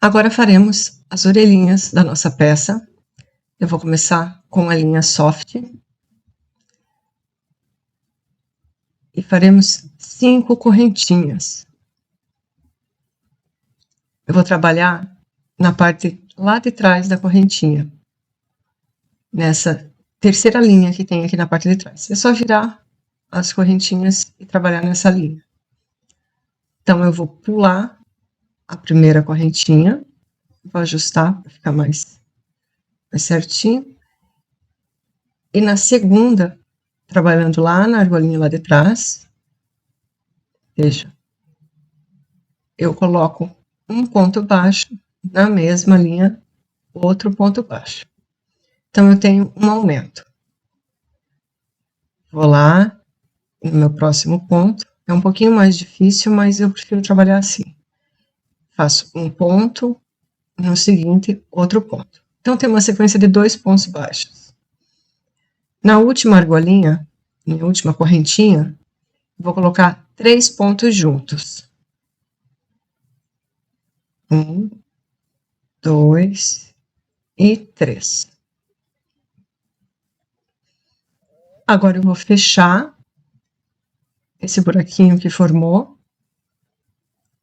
Agora faremos as orelhinhas da nossa peça. Eu vou começar com a linha soft. E faremos 5 correntinhas. Eu vou trabalhar na parte lá de trás da correntinha. Nessa terceira linha que tem aqui na parte de trás. É só virar as correntinhas e trabalhar nessa linha. Então, eu vou pular a primeira correntinha. Vou ajustar para ficar mais certinho. E na segunda, trabalhando lá na argolinha lá de trás, veja, eu coloco um ponto baixo na mesma linha, outro ponto baixo. Então, eu tenho um aumento. Vou lá no meu próximo ponto. É um pouquinho mais difícil, mas eu prefiro trabalhar assim. Faço um ponto, no seguinte, outro ponto. Então, tem uma sequência de 2 pontos baixos. Na última argolinha, na última correntinha, vou colocar 3 pontos juntos. 1, 2 e 3. Agora eu vou fechar esse buraquinho que formou,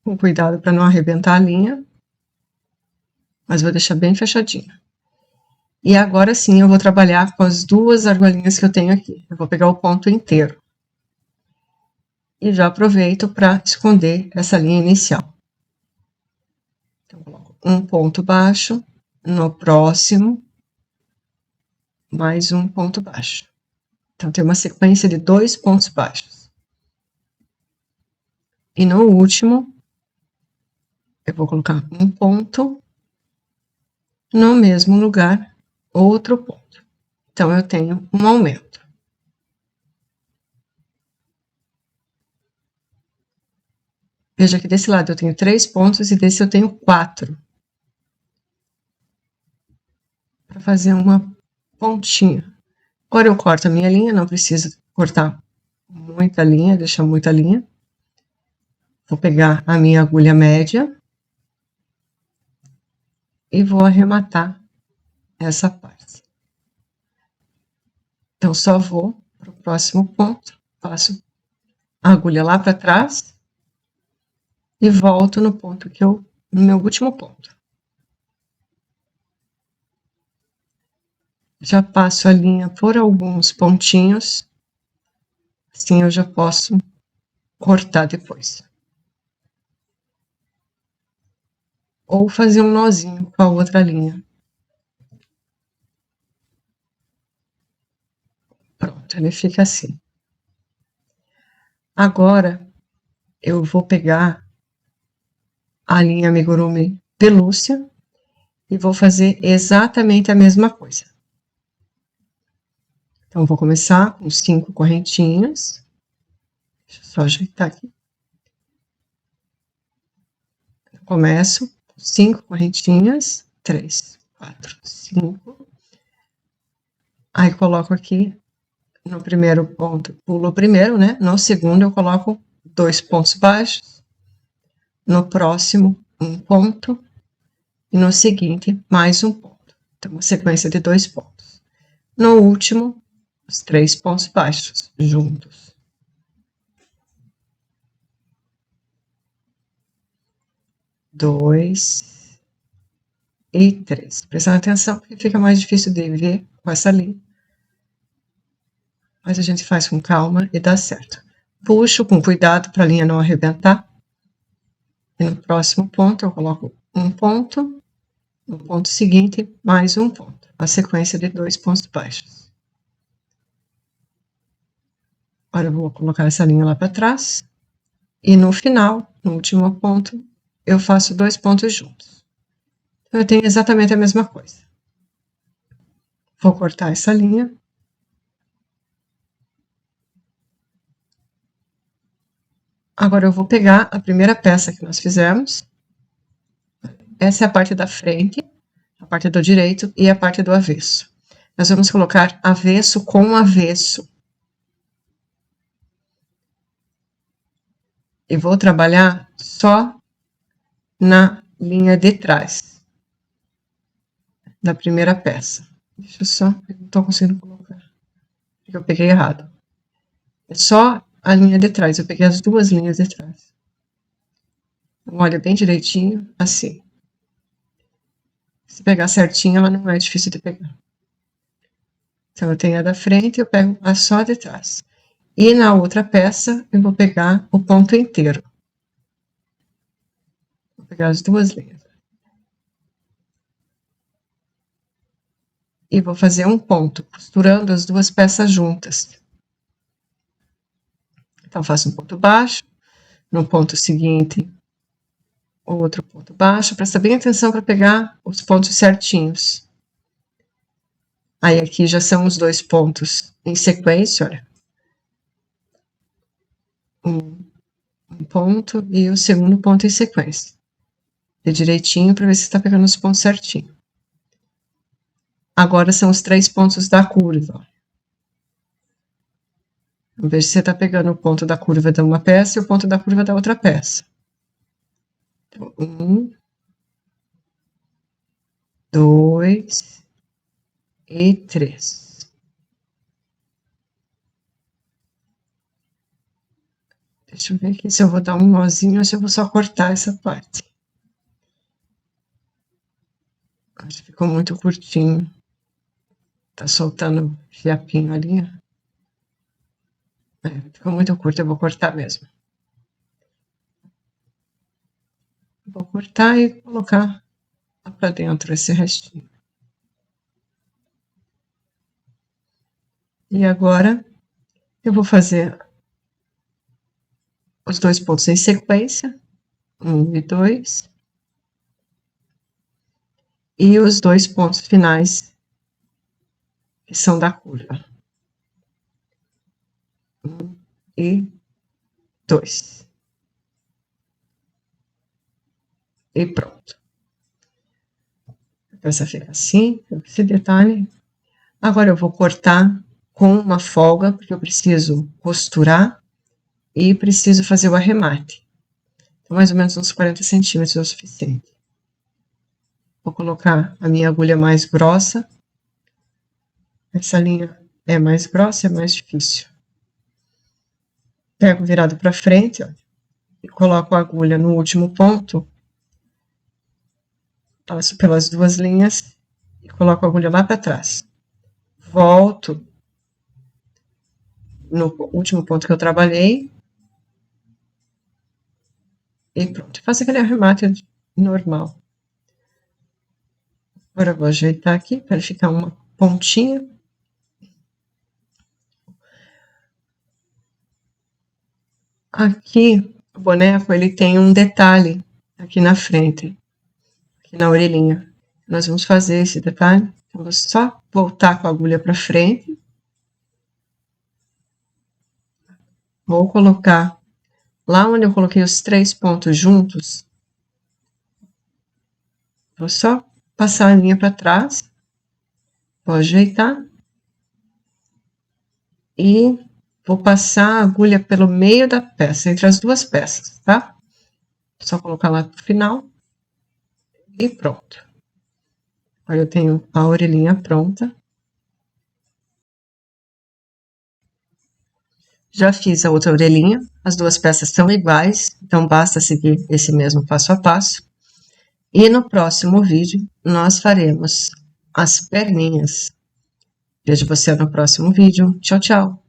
com cuidado para não arrebentar a linha, mas vou deixar bem fechadinho. E agora sim eu vou trabalhar com as 2 argolinhas que eu tenho aqui. Eu vou pegar o ponto inteiro. E já aproveito para esconder essa linha inicial. Então, eu coloco um ponto baixo, no próximo, mais um ponto baixo. Então, tem uma sequência de 2 pontos baixos. E no último, eu vou colocar um ponto, no mesmo lugar, outro ponto. Então, eu tenho um aumento. Veja que desse lado eu tenho 3 pontos e desse eu tenho 4. Para fazer uma pontinha. Agora eu corto a minha linha, não preciso cortar muita linha, deixar muita linha. Vou pegar a minha agulha média e vou arrematar essa parte. Então, só vou para o próximo ponto, passo a agulha lá para trás e volto no ponto que no meu último ponto. Já passo a linha por alguns pontinhos, assim eu já posso cortar depois. Ou fazer um nozinho com a outra linha. Pronto, ele fica assim. Agora, eu vou pegar a linha amigurumi pelúcia e vou fazer exatamente a mesma coisa. Então, vou começar com 5 correntinhas. Deixa eu só ajeitar aqui. Eu começo com 5 correntinhas. 3, 4, 5. Aí, coloco aqui no primeiro ponto, pulo o primeiro, né? No segundo, eu coloco 2 pontos baixos. No próximo, um ponto. E no seguinte, mais um ponto. Então, uma sequência de 2 pontos. No último, os 3 pontos baixos juntos. Dois e 3. Prestando atenção, porque fica mais difícil de ver com essa linha. Mas a gente faz com calma e dá certo. Puxo com cuidado para a linha não arrebentar. E no próximo ponto, eu coloco um ponto. No ponto seguinte, mais um ponto. A sequência de 2 pontos baixos. Agora eu vou colocar essa linha lá para trás. E no final, no último ponto, eu faço 2 pontos juntos. Então, eu tenho exatamente a mesma coisa. Vou cortar essa linha. Agora eu vou pegar a primeira peça que nós fizemos. Essa é a parte da frente, a parte do direito e a parte do avesso. Nós vamos colocar avesso com avesso. E vou trabalhar só na linha de trás da primeira peça. Deixa eu só, eu não tô conseguindo colocar, porque eu peguei errado. É só a linha de trás, eu peguei as duas linhas de trás. Olha bem direitinho, assim. Se pegar certinho, ela não é difícil de pegar. Então, eu tenho a da frente, eu pego a só de trás. E na outra peça, eu vou pegar o ponto inteiro. Vou pegar as duas linhas. E vou fazer um ponto, costurando as duas peças juntas. Então, faço um ponto baixo, no ponto seguinte, outro ponto baixo, presta bem atenção para pegar os pontos certinhos. Aí, aqui já são os dois pontos em sequência, olha. Um ponto e o segundo ponto em sequência. De direitinho para ver se está pegando os pontos certinho. Agora são os 3 pontos da curva. Vamos ver se você está pegando o ponto da curva de uma peça e o ponto da curva da outra peça. Então, 1, 2 e 3. Deixa eu ver aqui se eu vou dar um nozinho ou se eu vou só cortar essa parte. Acho que ficou muito curtinho. Tá soltando fiapinho ali. Ficou muito curto, eu vou cortar mesmo. Vou cortar e colocar lá pra dentro esse restinho. E agora, eu vou fazer os dois pontos em sequência, 1 e 2, e os dois pontos finais, que são da curva. 1 e 2. E pronto. A peça fica assim, esse detalhe. Agora eu vou cortar com uma folga, porque eu preciso costurar e preciso fazer o arremate. Então, mais ou menos uns 40 centímetros é o suficiente. Vou colocar a minha agulha mais grossa. Essa linha é mais grossa, é mais difícil. Pego virado para frente, ó, e coloco a agulha no último ponto. Passo pelas duas linhas e coloco a agulha lá para trás. Volto no último ponto que eu trabalhei. E pronto, faço aquele arremate normal. Agora eu vou ajeitar aqui para ficar uma pontinha. Aqui, o boneco, ele tem um detalhe aqui na frente, aqui na orelhinha. Nós vamos fazer esse detalhe. Então, vou só voltar com a agulha para frente. Vou colocar lá onde eu coloquei os 3 pontos juntos. Vou só passar a linha para trás. Vou ajeitar. E vou passar a agulha pelo meio da peça, entre as duas peças, tá? Só colocar lá pro final. E pronto. Agora eu tenho a orelhinha pronta. Já fiz a outra orelhinha, as duas peças são iguais, então basta seguir esse mesmo passo a passo. E no próximo vídeo, nós faremos as perninhas. Vejo você no próximo vídeo. Tchau, tchau!